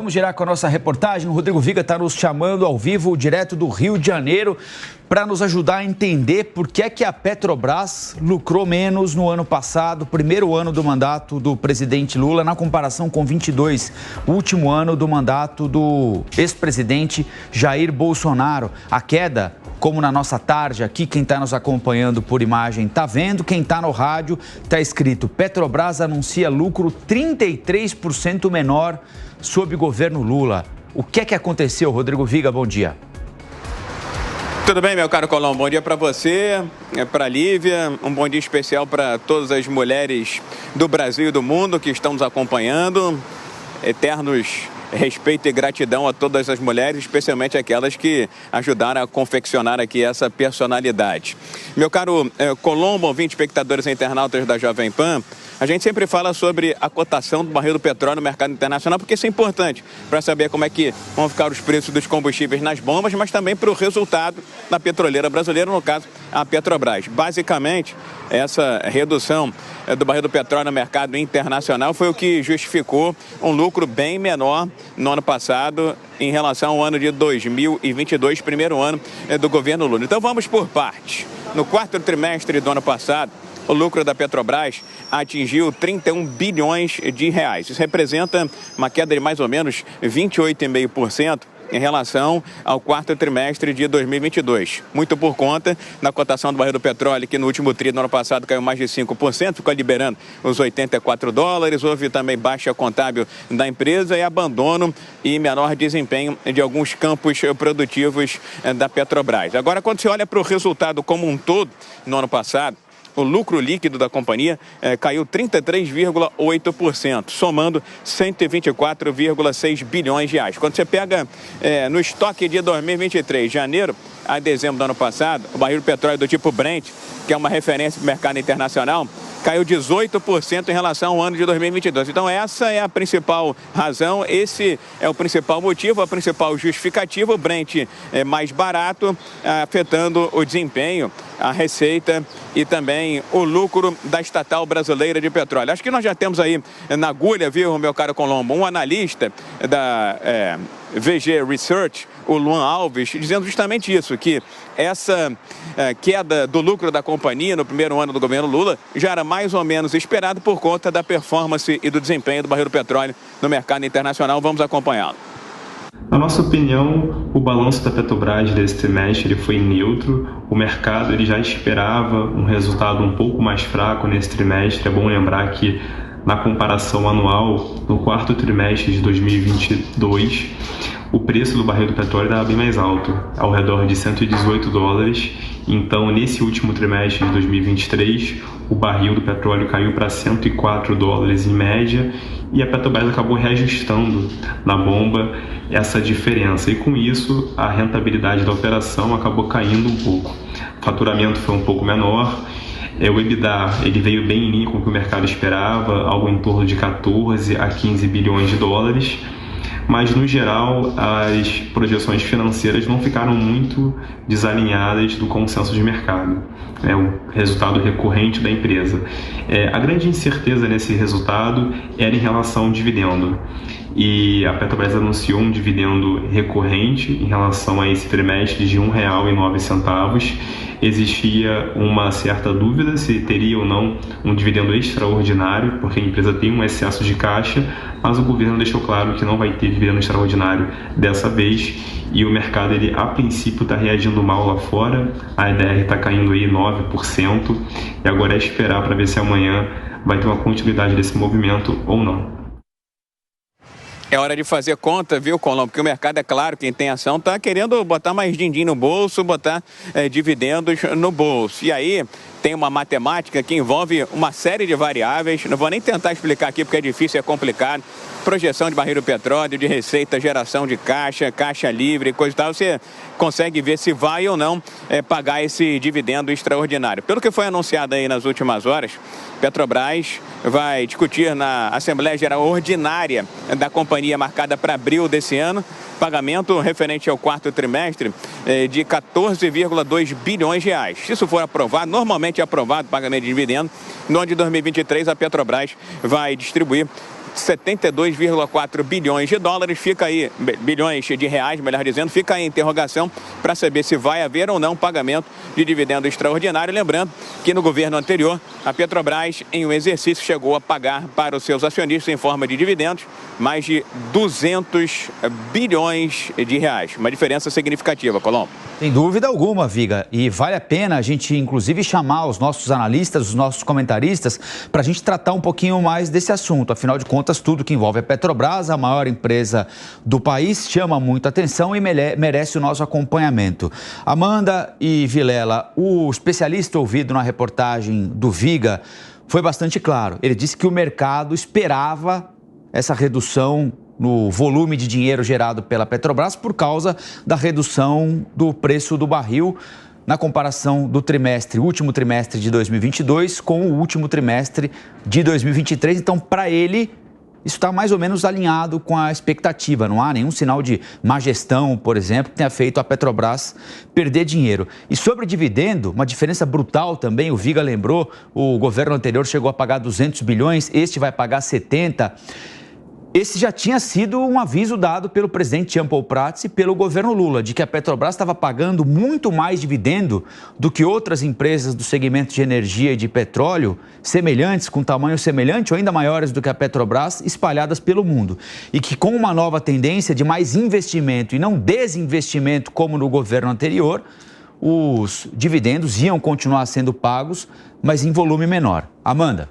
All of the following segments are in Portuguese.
Vamos girar com a nossa reportagem. O Rodrigo Viga está nos chamando ao vivo, direto do Rio de Janeiro, para nos ajudar a entender por que é que a Petrobras lucrou menos no ano passado, primeiro ano do mandato do presidente Lula, na comparação com 22, o último ano do mandato do ex-presidente Jair Bolsonaro. A queda, como na nossa tarde aqui, quem está nos acompanhando por imagem está vendo, quem está no rádio está escrito: Petrobras anuncia lucro 33% menor sob o governo Lula. O que é que aconteceu, Rodrigo Viga? Bom dia. Tudo bem, meu caro Colombo? Bom dia para você, para a Lívia, um bom dia especial para todas as mulheres do Brasil e do mundo que estão nos acompanhando. Eternos respeito e gratidão a todas as mulheres, especialmente aquelas que ajudaram a confeccionar aqui essa personalidade. Meu caro Colombo, ouvinte, espectadores e internautas da Jovem Pan, a gente sempre fala sobre a cotação do barril do petróleo no mercado internacional, porque isso é importante para saber como é que vão ficar os preços dos combustíveis nas bombas, mas também para o resultado da petroleira brasileira, no caso, a Petrobras. Basicamente, essa redução do barril do petróleo no mercado internacional foi o que justificou um lucro bem menor no ano passado em relação ao ano de 2022, primeiro ano do governo Lula. Então vamos por partes. No quarto trimestre do ano passado, o lucro da Petrobras atingiu 31 bilhões de reais. Isso representa uma queda de mais ou menos 28,5% em relação ao quarto trimestre de 2022. Muito por conta da cotação do barril do petróleo, que no último tri do ano passado caiu mais de 5%, ficou liberando os $84. Houve também baixa contábil da empresa e abandono e menor desempenho de alguns campos produtivos da Petrobras. Agora, quando você olha para o resultado como um todo no ano passado, o lucro líquido da companhia caiu 33,8%, somando 124,6 bilhões de reais. Quando você pega no estoque de 2023, janeiro a dezembro do ano passado, o barril de petróleo do tipo Brent, que é uma referência para o mercado internacional, caiu 18% em relação ao ano de 2022. Então essa é a principal razão, esse é o principal motivo, a principal justificativa. O Brent é mais barato, afetando o desempenho, a receita e também o lucro da estatal brasileira de petróleo. Acho que nós já temos aí na agulha, viu, meu caro Colombo, um analista da VG Research, o Luan Alves, dizendo justamente isso, que essa queda do lucro da companhia no primeiro ano do governo Lula já era mais ou menos esperado por conta da performance e do desempenho do barril do petróleo no mercado internacional. Vamos acompanhá-lo. Na nossa opinião, o balanço da Petrobras desse trimestre foi neutro. O mercado já esperava um resultado um pouco mais fraco nesse trimestre. É bom lembrar que, na comparação anual, no quarto trimestre de 2022, o preço do barril do petróleo estava bem mais alto, ao redor de $118. Então, nesse último trimestre de 2023, o barril do petróleo caiu para $104 em média, e a Petrobras acabou reajustando na bomba essa diferença. E com isso, a rentabilidade da operação acabou caindo um pouco. O faturamento foi um pouco menor. O EBITDA ele veio bem em linha com o que o mercado esperava, algo em torno de 14 a 15 bilhões de dólares. Mas, no geral, as projeções financeiras não ficaram muito desalinhadas do consenso de mercado. É o resultado recorrente da empresa. A grande incerteza nesse resultado era em relação ao dividendo. E a Petrobras anunciou um dividendo recorrente em relação a esse trimestre de R$ 1,09. Existia uma certa dúvida se teria ou não um dividendo extraordinário, porque a empresa tem um excesso de caixa, mas o governo deixou claro que não vai ter dividendo extraordinário dessa vez, e o mercado, ele a princípio está reagindo mal lá fora. A EDR está caindo aí 9%, e agora é esperar para ver se amanhã vai ter uma continuidade desse movimento ou não. É hora de fazer conta, viu, Colombo? Porque o mercado, é claro, quem tem ação está querendo botar mais din-din no bolso, botar dividendos no bolso. E aí tem uma matemática que envolve uma série de variáveis. Não vou nem tentar explicar aqui porque é difícil, é complicado. Projeção de barril do petróleo, de receita, geração de caixa, caixa livre, coisa e tal. Você consegue ver se vai ou não pagar esse dividendo extraordinário. Pelo que foi anunciado aí nas últimas horas, Petrobras vai discutir na Assembleia Geral Ordinária da companhia, marcada para abril desse ano, pagamento referente ao quarto trimestre de 14,2 bilhões de reais. Se isso for aprovado, normalmente é aprovado o pagamento de dividendo, no ano de 2023 a Petrobras vai distribuir 72,4 bilhões de dólares. Fica aí, bilhões de reais, melhor dizendo, fica aí a interrogação para saber se vai haver ou não pagamento de dividendo extraordinário. Lembrando que no governo anterior, a Petrobras, em um exercício, chegou a pagar para os seus acionistas em forma de dividendos mais de 200 bilhões de reais. Uma diferença significativa, Colombo. Sem dúvida alguma, Viga. E vale a pena a gente, inclusive, chamar os nossos analistas, os nossos comentaristas, para a gente tratar um pouquinho mais desse assunto. Afinal de contas, tudo que envolve a Petrobras, a maior empresa do país, chama muito atenção e merece o nosso acompanhamento. Amanda e Vilela, o especialista ouvido na reportagem do Viga foi bastante claro. Ele disse que o mercado esperava essa redução no volume de dinheiro gerado pela Petrobras por causa da redução do preço do barril na comparação do último trimestre de 2022 com o último trimestre de 2023. Então, para ele, isso está mais ou menos alinhado com a expectativa. Não há nenhum sinal de má gestão, por exemplo, que tenha feito a Petrobras perder dinheiro. E sobre dividendo, uma diferença brutal também, o Viga lembrou, o governo anterior chegou a pagar 200 bilhões, este vai pagar 70. Esse já tinha sido um aviso dado pelo presidente Jean Paul Prats e pelo governo Lula, de que a Petrobras estava pagando muito mais dividendo do que outras empresas do segmento de energia e de petróleo, semelhantes, com tamanho semelhante ou ainda maiores do que a Petrobras, espalhadas pelo mundo. E que com uma nova tendência de mais investimento e não desinvestimento como no governo anterior, os dividendos iam continuar sendo pagos, mas em volume menor. Amanda.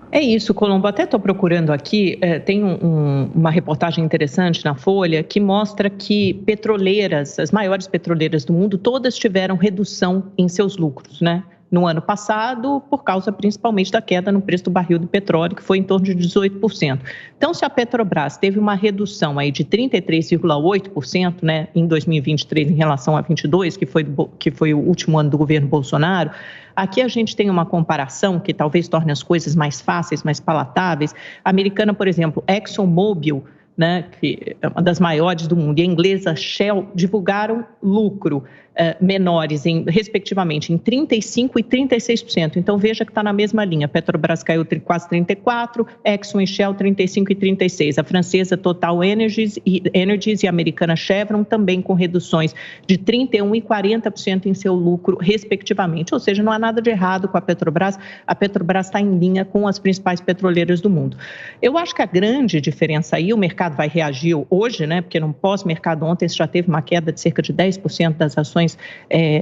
É isso, Colombo. Até estou procurando aqui, tem uma reportagem interessante na Folha que mostra que petroleiras, as maiores petroleiras do mundo, todas tiveram redução em seus lucros, né? No ano passado, por causa principalmente da queda no preço do barril do petróleo, que foi em torno de 18%. Então, se a Petrobras teve uma redução aí de 33,8%, né, em 2023 em relação a 22, que foi o último ano do governo Bolsonaro, aqui a gente tem uma comparação que talvez torne as coisas mais fáceis, mais palatáveis. A americana, por exemplo, ExxonMobil, né, que é uma das maiores do mundo, e a inglesa Shell divulgaram lucro menores, respectivamente, em 35% e 36%. Então, veja que está na mesma linha. Petrobras caiu quase 34%, Exxon e Shell 35% e 36%. A francesa Total Energies e a americana Chevron também com reduções de 31% e 40% em seu lucro, respectivamente. Ou seja, não há nada de errado com a Petrobras. A Petrobras está em linha com as principais petroleiras do mundo. Eu acho que a grande diferença aí, o mercado vai reagir hoje, né? Porque no pós-mercado ontem já teve uma queda de cerca de 10% das ações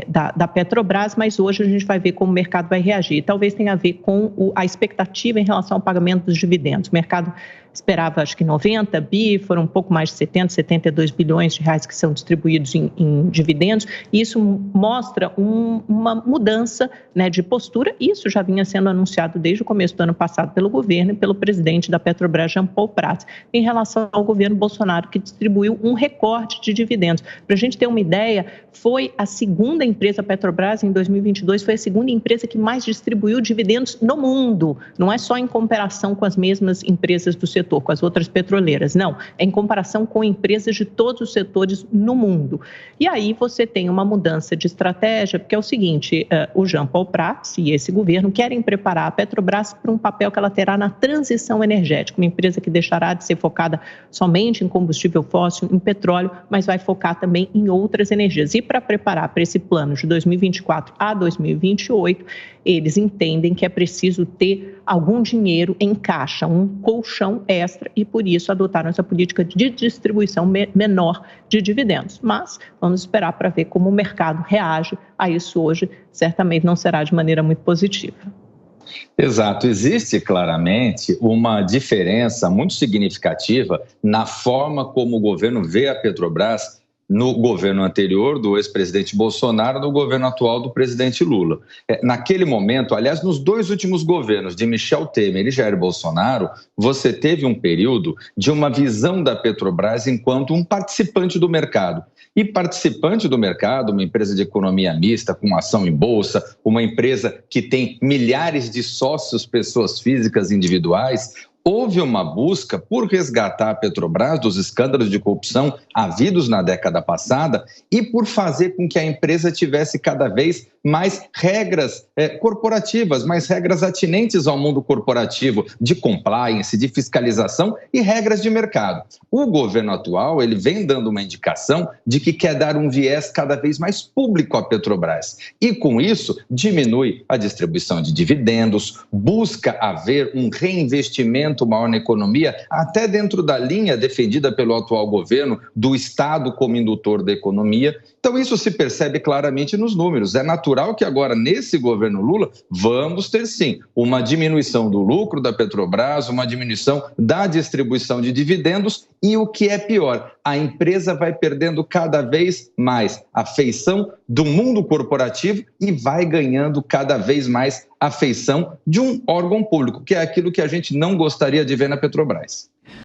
da Petrobras, mas hoje a gente vai ver como o mercado vai reagir. Talvez tenha a ver com a expectativa em relação ao pagamento dos dividendos. O mercado esperava, acho que 90 bi, foram um pouco mais de 70, 72 bilhões de reais que são distribuídos em dividendos, e isso mostra uma mudança, né, de postura. Isso já vinha sendo anunciado desde o começo do ano passado pelo governo e pelo presidente da Petrobras, Jean Paul Prats, em relação ao governo Bolsonaro, que distribuiu um recorde de dividendos. Para a gente ter uma ideia, foi a segunda empresa, a Petrobras, em 2022, foi a segunda empresa que mais distribuiu dividendos no mundo. Não é só em comparação com as mesmas empresas do setor, com as outras petroleiras, não. É em comparação com empresas de todos os setores no mundo. E aí você tem uma mudança de estratégia, porque é o seguinte, o Jean Paul Prats e esse governo querem preparar a Petrobras para um papel que ela terá na transição energética, uma empresa que deixará de ser focada somente em combustível fóssil, em petróleo, mas vai focar também em outras energias. E para preparar para esse plano de 2024 a 2028, eles entendem que é preciso ter algum dinheiro em caixa, um colchão extra, e por isso adotaram essa política de distribuição menor de dividendos. Mas vamos esperar para ver como o mercado reage a isso hoje. Certamente não será de maneira muito positiva. Exato, existe claramente uma diferença muito significativa na forma como o governo vê a Petrobras no governo anterior do ex-presidente Bolsonaro, no governo atual do presidente Lula. Naquele momento, aliás, nos dois últimos governos de Michel Temer e Jair Bolsonaro, você teve um período de uma visão da Petrobras enquanto um participante do mercado. E participante do mercado, uma empresa de economia mista, com ação em bolsa, uma empresa que tem milhares de sócios, pessoas físicas individuais, houve uma busca por resgatar a Petrobras dos escândalos de corrupção havidos na década passada e por fazer com que a empresa tivesse cada vez mais regras corporativas, mais regras atinentes ao mundo corporativo, de compliance, de fiscalização e regras de mercado. O governo atual, ele vem dando uma indicação de que quer dar um viés cada vez mais público à Petrobras. E com isso, diminui a distribuição de dividendos, busca haver um reinvestimento maior na economia, até dentro da linha defendida pelo atual governo do Estado como indutor da economia. Então isso se percebe claramente nos números. É natural que agora, nesse governo Lula, vamos ter sim uma diminuição do lucro da Petrobras, uma diminuição da distribuição de dividendos e, o que é pior, a empresa vai perdendo cada vez mais a feição do mundo corporativo e vai ganhando cada vez mais a feição de um órgão público, que é aquilo que a gente não gostaria de ver na Petrobras.